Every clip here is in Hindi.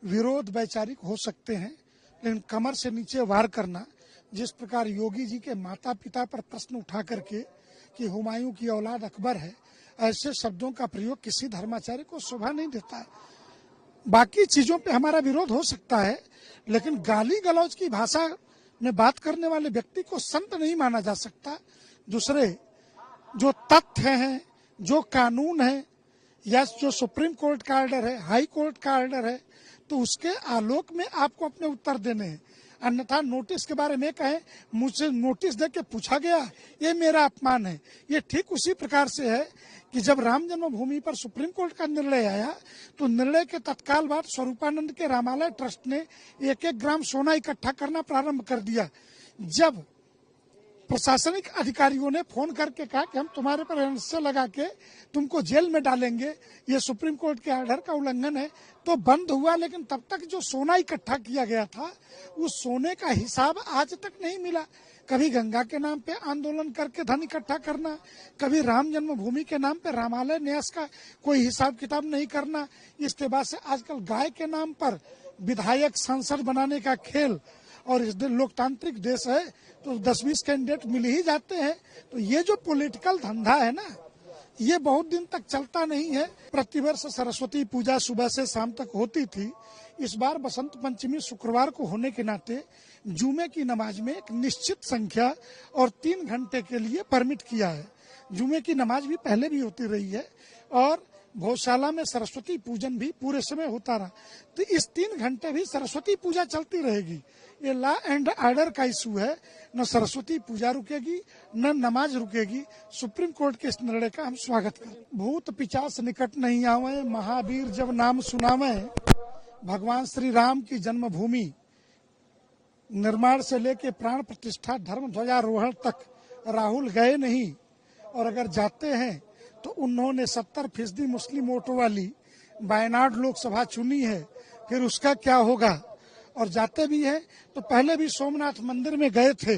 विरोध वैचारिक हो सकते हैं, लेकिन कमर से नीचे वार करना, जिस प्रकार योगी जी के माता पिता पर प्रश्न उठा करके कि हुमायूं की औलाद अकबर है, ऐसे शब्दों का प्रयोग किसी धर्माचार्य को शोभा नहीं देता है। बाकी चीजों पे हमारा विरोध हो सकता है, लेकिन गाली गलौज की भाषा में बात करने वाले व्यक्ति को संत नहीं माना जा सकता। दूसरे जो तथ्य हैं, जो कानून है, या जो सुप्रीम कोर्ट का ऑर्डर है, हाई कोर्ट का ऑर्डर है, तो उसके आलोक में आपको अपने उत्तर देने हैं। अन्यथा नोटिस के बारे में कहें मुझसे नोटिस देके पूछा गया, ये मेरा अपमान है। ये ठीक उसी प्रकार से है कि जब राम जन्मभूमि पर सुप्रीम कोर्ट का निर्णय आया तो निर्णय के तत्काल बाद स्वरूपानंद के रामालय ट्रस्ट ने 1-1 ग्राम सोना इकट्ठा करना प्रारंभ कर दिया। जब प्रशासनिक अधिकारियों ने फोन करके कहा कि हम तुम्हारे पर एनएसए लगा के तुमको जेल में डालेंगे, ये सुप्रीम कोर्ट के ऑर्डर का उल्लंघन है, तो बंद हुआ। लेकिन तब तक जो सोना इकट्ठा किया गया था, उस सोने का हिसाब आज तक नहीं मिला। कभी गंगा के नाम पे आंदोलन करके धन इकट्ठा करना, कभी राम जन्मभूमि के नाम पे रामालय न्यास का कोई हिसाब किताब नहीं करना। इसके बाद से आजकल गाय के नाम पर विधायक सांसद बनाने का खेल, और इस दिन लोकतांत्रिक देश है तो 10-20 कैंडिडेट मिल ही जाते हैं। तो ये जो पॉलिटिकल धंधा है ना, ये बहुत दिन तक चलता नहीं है। प्रतिवर्ष सरस्वती पूजा सुबह से शाम तक होती थी। इस बार बसंत पंचमी शुक्रवार को होने के नाते जुमे की नमाज में एक निश्चित संख्या और 3 घंटे के लिए परमिट किया है। जुमे की नमाज भी पहले भी होती रही है और भोजशाला में सरस्वती पूजन भी पूरे समय होता रहा। तो इस 3 घंटे भी सरस्वती पूजा चलती रहेगी। ये लॉ एंड ऑर्डर का इशू है, न सरस्वती पूजा रुकेगी न नमाज रुकेगी। सुप्रीम कोर्ट के इस निर्णय का हम स्वागत करें। भूत पिशाच निकट नहीं आवे, महावीर जब नाम सुनावे। भगवान श्री राम की जन्मभूमि निर्माण से लेके प्राण प्रतिष्ठा धर्म ध्वजारोहण तक राहुल गए नहीं, और अगर जाते हैं तो उन्होंने 70% मुस्लिम वोटों वाली वायनाड लोकसभा चुनी है। फिर उसका क्या होगा? और जाते भी हैं तो पहले भी सोमनाथ मंदिर में गए थे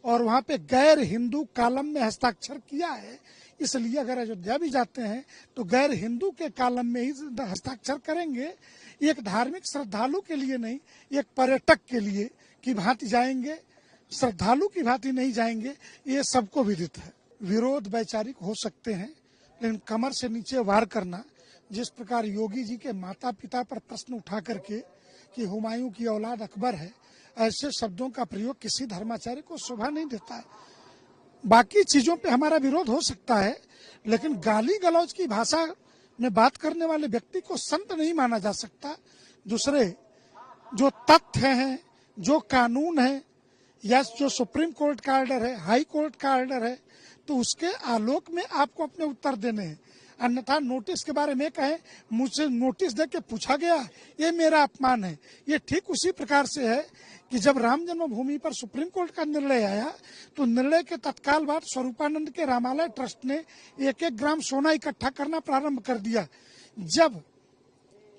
और वहां पे गैर हिंदू कॉलम में हस्ताक्षर किया है। इसलिए अगर अयोध्या भी जाते हैं तो गैर हिंदू के कॉलम में ही हस्ताक्षर करेंगे। एक धार्मिक श्रद्धालु के लिए नहीं, एक पर्यटक के लिए की भांति जाएंगे, श्रद्धालु की भांति नहीं जाएंगे। ये सबको विदित है। विरोध वैचारिक हो सकते हैं, लेकिन कमर से नीचे वार करना, जिस प्रकार योगी जी के माता पिता पर प्रश्न उठा करके कि हुमायूं की औलाद अकबर है, ऐसे शब्दों का प्रयोग किसी धर्माचार्य को शोभा नहीं देता है। बाकी चीजों पे हमारा विरोध हो सकता है, लेकिन गाली गलौज की भाषा में बात करने वाले व्यक्ति को संत नहीं माना जा सकता। दूसरे जो तथ्य हैं, जो कानून है, या जो सुप्रीम कोर्ट का ऑर्डर है, हाई कोर्ट का ऑर्डर है, तो उसके आलोक में आपको अपने उत्तर देने हैं। अन्यथा नोटिस के बारे में कहें मुझसे नोटिस देके पूछा गया, ये मेरा अपमान है। ये ठीक उसी प्रकार से है कि जब राम जन्मभूमि पर सुप्रीम कोर्ट का निर्णय आया तो निर्णय के तत्काल बाद स्वरूपानंद के रामालय ट्रस्ट ने 1-1 ग्राम सोना इकट्ठा करना प्रारंभ कर दिया। जब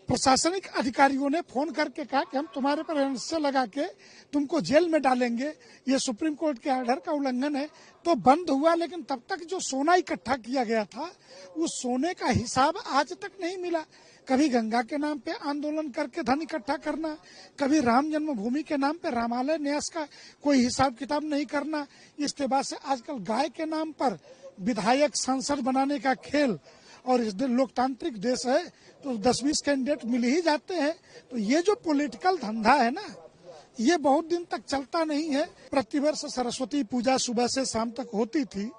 प्रशासनिक अधिकारियों ने फोन करके कहा कि हम तुम्हारे पर एनएसए लगा के तुमको जेल में डालेंगे, ये सुप्रीम कोर्ट के ऑर्डर का उल्लंघन है, तो बंद हुआ। लेकिन तब तक जो सोना इकट्ठा किया गया था, उस सोने का हिसाब आज तक नहीं मिला। कभी गंगा के नाम पे आंदोलन करके धन इकट्ठा करना, कभी राम जन्मभूमि के नाम पे रामालय न्यास का कोई हिसाब किताब नहीं करना। इसके बाद से आजकल गाय के नाम पर विधायक सांसद बनाने का खेल, और इस दिन लोकतांत्रिक देश है तो 10-20 कैंडिडेट मिल ही जाते हैं। तो ये जो पॉलिटिकल धंधा है ना, ये बहुत दिन तक चलता नहीं है। प्रतिवर्ष सरस्वती पूजा सुबह से शाम तक होती थी।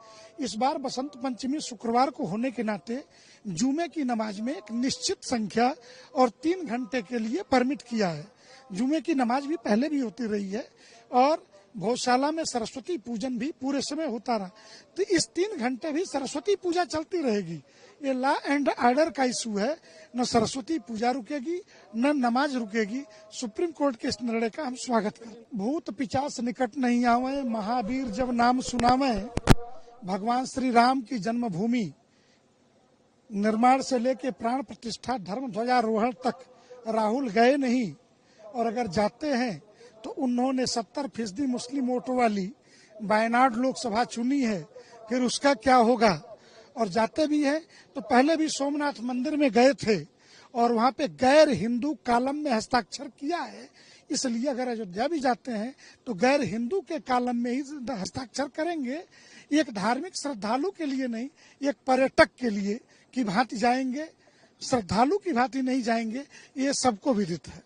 इस बार बसंत पंचमी शुक्रवार को होने के नाते जुमे की नमाज में एक निश्चित संख्या और 3 घंटे के लिए परमिट किया है। जुमे की नमाज भी पहले भी होती रही है और भोजशाला में सरस्वती पूजन भी पूरे समय होता रहा। तो इस 3 घंटे भी सरस्वती पूजा चलती रहेगी। ये लॉ एंड ऑर्डर का इशू है, न सरस्वती पूजा रुकेगी न नमाज रुकेगी। सुप्रीम कोर्ट के इस निर्णय का हम स्वागत करें। भूत पिशाच निकट नहीं आवे, महावीर जब नाम सुनावे। भगवान श्री राम की जन्मभूमि निर्माण से लेके प्राण प्रतिष्ठा धर्म ध्वजारोहण तक राहुल गए नहीं, और अगर जाते हैं तो उन्होंने 70% मुस्लिम वोटों वाली वायनाड लोकसभा चुनी है। फिर उसका क्या होगा? और जाते भी हैं तो पहले भी सोमनाथ मंदिर में गए थे और वहां पे गैर हिंदू कॉलम में हस्ताक्षर किया है। इसलिए अगर अयोध्या भी जाते हैं तो गैर हिंदू के कॉलम में ही हस्ताक्षर करेंगे। एक धार्मिक श्रद्धालु के लिए नहीं, एक पर्यटक के लिए की भांति जाएंगे, श्रद्धालु की भांति नहीं जाएंगे, ये सबको विदित है।